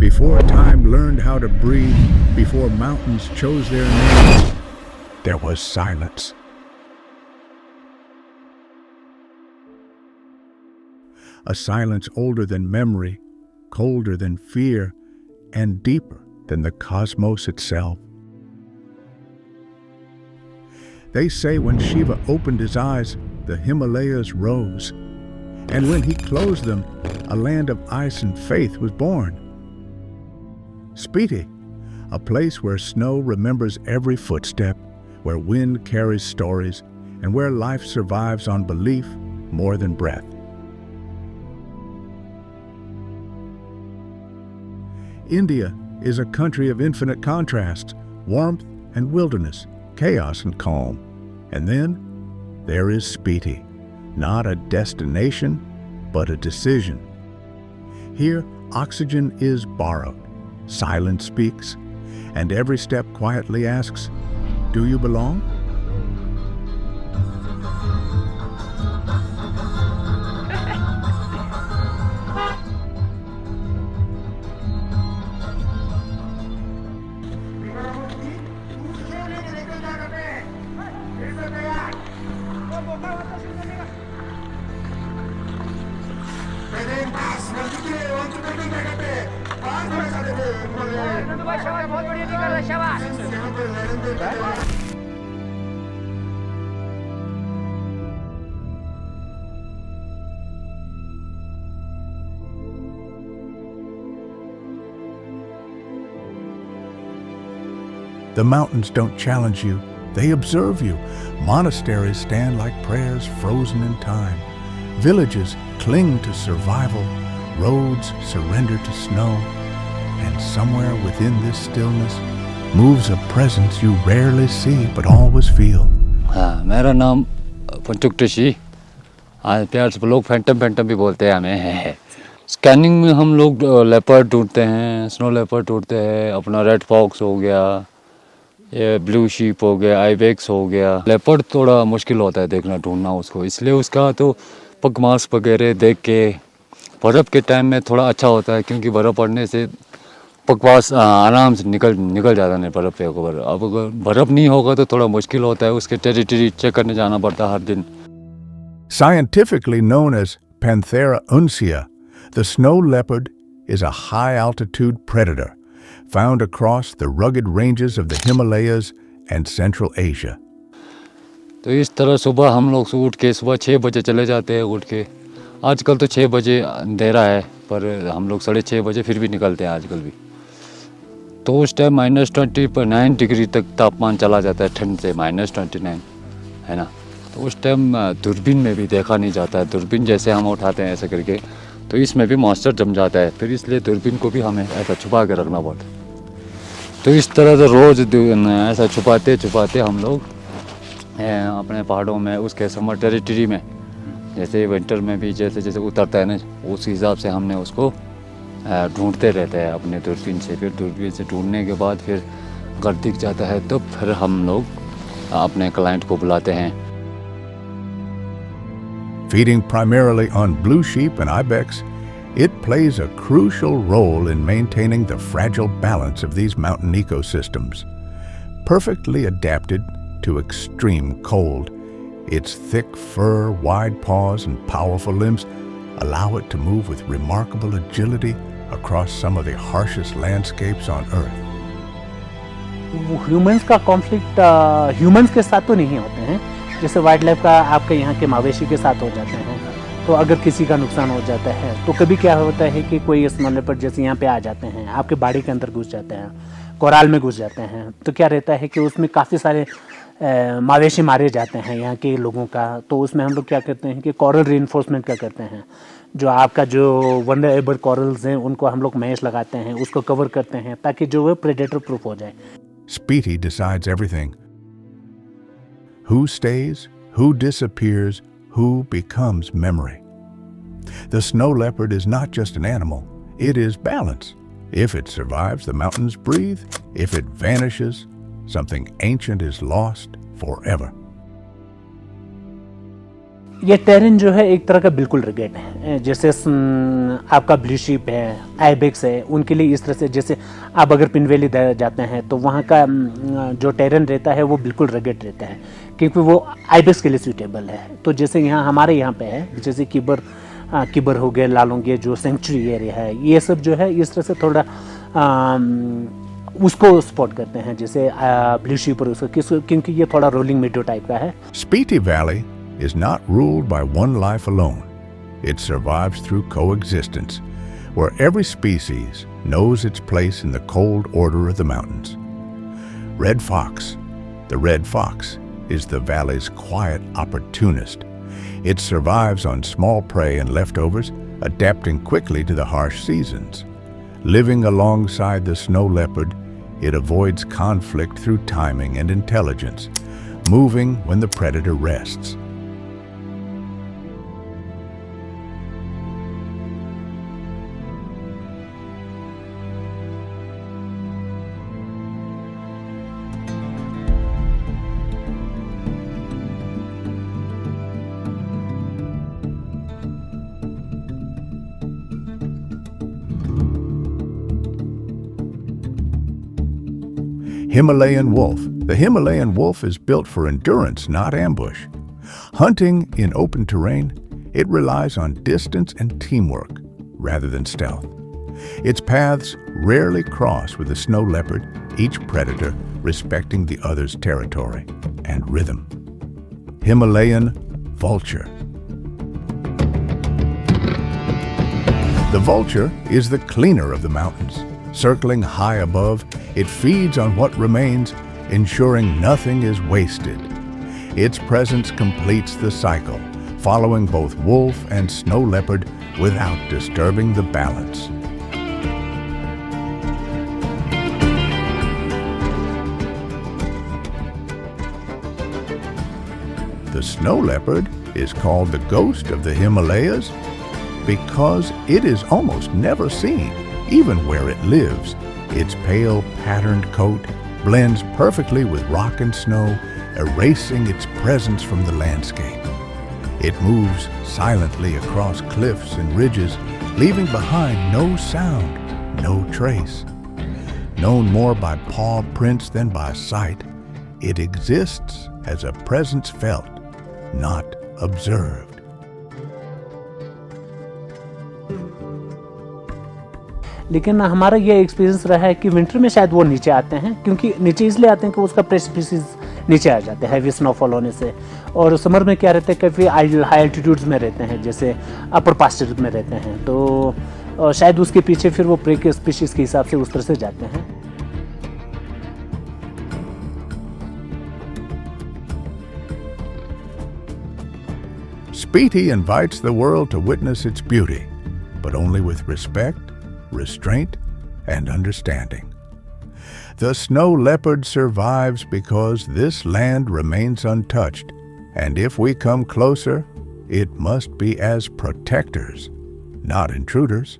Before time learned how to breathe, before mountains chose their names, there was silence. A silence older than memory, colder than fear, and deeper than the cosmos itself. They say when Shiva opened his eyes, the Himalayas rose, and when he closed them, a land of ice and faith was born. Spiti, a place where snow remembers every footstep, where wind carries stories, and where life survives on belief more than breath. India is a country of infinite contrasts, warmth and wilderness, chaos and calm. And then there is Spiti, not a destination, but a decision. Here, oxygen is borrowed, silence speaks, and every step quietly asks, "Do you belong?" The mountains don't challenge you, they observe you. Monasteries stand like prayers frozen in time. Villages cling to survival, roads surrender to snow, and somewhere within this stillness moves a presence you rarely see but always feel. मेरा नाम पंचुक ऋषि, आज प्यार से लोग Phantom Phantom भी बोलते हैं हमें। स्कैनिंग में हम लोग लेपर्ड ढूंढते हैं, स्नो लेपर्ड ढूंढते हैं, अपना रेड फॉक्स हो गया, ये ब्लू शीप हो गया, आइबेक्स हो गया। लेपर्ड थोड़ा मुश्किल होता है देखना, ढूंढना उसको, इसलिए उसका तो पगमार्क्स वगैरह देख के बर्फ़ के टाइम में थोड़ा अच्छा होता है, क्योंकि बर्फ़ पड़ने से पगमार्क्स आराम से निकल जाता है बर्फ़ पे। अब अगर बर्फ़ नहीं होगा तो थोड़ा मुश्किल होता है, उसके टेरिटरी चेक करने जाना पड़ता है हर दिन। Scientifically known as Panthera uncia, the snow leopard is a high-altitude predator found across the rugged ranges of the Himalayas and Central Asia. तो इस तरह सुबह हम लोग उठ के सुबह 6 बजे चले जाते हैं उठ के। आजकल तो 6 बजे अंधेरा है, पर हम लोग 6:30 बजे फिर भी निकलते हैं आजकल भी। तो उस टाइम -29 डिग्री तक तापमान चला जाता है, ठंड से -29, है ना। तो उस टाइम दूरबीन में भी देखा नहीं जाता है। दूरबीन जैसे हम उठाते हैं ऐसे करके, तो इसमें भी मॉइस्चर जम जाता है, फिर इसलिए दूरबीन को भी हमें ऐसा छुपा के रखना पड़ता है। तो इस तरह से रोज़ ऐसा छुपाते हम लोग अपने पहाड़ों में, उसके समर टेरिटरी में, जैसे विंटर में भी जैसे उतरता है ना, उस हिसाब से हमने उसको ढूंढते रहते हैं अपने दूरबीन से। फिर दूरबीन से ढूंढने के बाद फिर अगर दिख जाता है तो फिर हम लोग अपने क्लाइंट को बुलाते हैं। Feeding primarily on blue sheep and ibex, it plays a crucial role in maintaining the fragile balance of these mountain ecosystems. Perfectly adapted to extreme cold, its thick fur, wide paws, and powerful limbs allow it to move with remarkable agility across some of the harshest landscapes on Earth. Humans का conflict humans के साथ तो नहीं होते हैं, जैसे wild life का आपके यहाँ के मवेशी के साथ हो जाते हैं। तो अगर किसी का नुकसान हो जाता है तो कभी क्या होता है कि कोई स्नो लेपर्ड जैसे यहाँ पे आ जाते हैं, आपके बाड़ी के अंदर घुस जाते हैं, कोराल में घुस जाते हैं। तो क्या रहता है कि उसमें काफ़ी सारे मवेशी मारे जाते हैं यहाँ के लोगों का। तो उसमें हम लोग क्या करते हैं कि कोरल रीइंफोर्समेंट का करते हैं, जो आपका जो वनरेबल कोरल्स हैं उनको हम लोग मैश लगाते हैं, उसको कवर करते हैं ताकि जो वो प्रेडेटर प्रूफ हो जाए। Spiti decides everything. Who stays, who disappears, who becomes memory. The snow leopard is not just an animal, it is balance. If it survives, the mountains breathe. If it vanishes, something ancient is lost forever. ये terrain जो है एक तरह का बिल्कुल रिगेड है, जैसे आपका ब्लू शीप है, आइबेक्स है, उनके लिए इस तरह से, जैसे आप अगर पिन वैली जाते हैं तो वहाँ का जो टेरेन रहता है वो बिल्कुल रिगेड रहता है, क्योंकि वो आइबेक्स के लिए सूटेबल है। तो जैसे यहाँ हमारे यहाँ पे है, जैसे किबर हो गया, लालोंगे जो सेंचुरी एरिया है, ये सब जो है इस तरह से थोड़ा उसको स्पॉट करते हैं, जैसे ब्लू शीप और उसको, क्योंकि ये थोड़ा रोलिंग मीडो टाइप का है। Spiti Valley is not ruled by one life alone. It survives through coexistence, where every species knows its place in the cold order of the mountains. Red fox. The red fox is the valley's quiet opportunist. It survives on small prey and leftovers, adapting quickly to the harsh seasons. Living alongside the snow leopard, it avoids conflict through timing and intelligence, moving when the predator rests. Himalayan wolf. The Himalayan wolf is built for endurance, not ambush. Hunting in open terrain, it relies on distance and teamwork rather than stealth. Its paths rarely cross with the snow leopard, each predator respecting the other's territory and rhythm. Himalayan vulture. The vulture is the cleaner of the mountains. Circling high above, it feeds on what remains, ensuring nothing is wasted. Its presence completes the cycle, following both wolf and snow leopard without disturbing the balance. The snow leopard is called the ghost of the Himalayas because it is almost never seen, even where it lives. Its pale, patterned coat blends perfectly with rock and snow, erasing its presence from the landscape. It moves silently across cliffs and ridges, leaving behind no sound, no trace. Known more by paw prints than by sight, it exists as a presence felt, not observed. लेकिन हमारा ये experience रहा है कि winter में शायद वो नीचे आते हैं, क्योंकि नीचे इसलिए आते हैं कि उसका प्रेसिपिसेस नीचे आ जाते हैं हैवी स्नोफॉल होने से। और समर में क्या रहता है, काफ़ी हाई एल्टीट्यूड्स में रहते हैं, जैसे अपर पास्चर में रहते हैं, तो शायद उसके पीछे फिर वो प्रे के स्पीशीज़ के हिसाब से उस तरह से जाते हैं। Spiti invites the world to witness its beauty, but only with respect, restraint, and understanding. The snow leopard survives because this land remains untouched, and if we come closer, it must be as protectors, not intruders.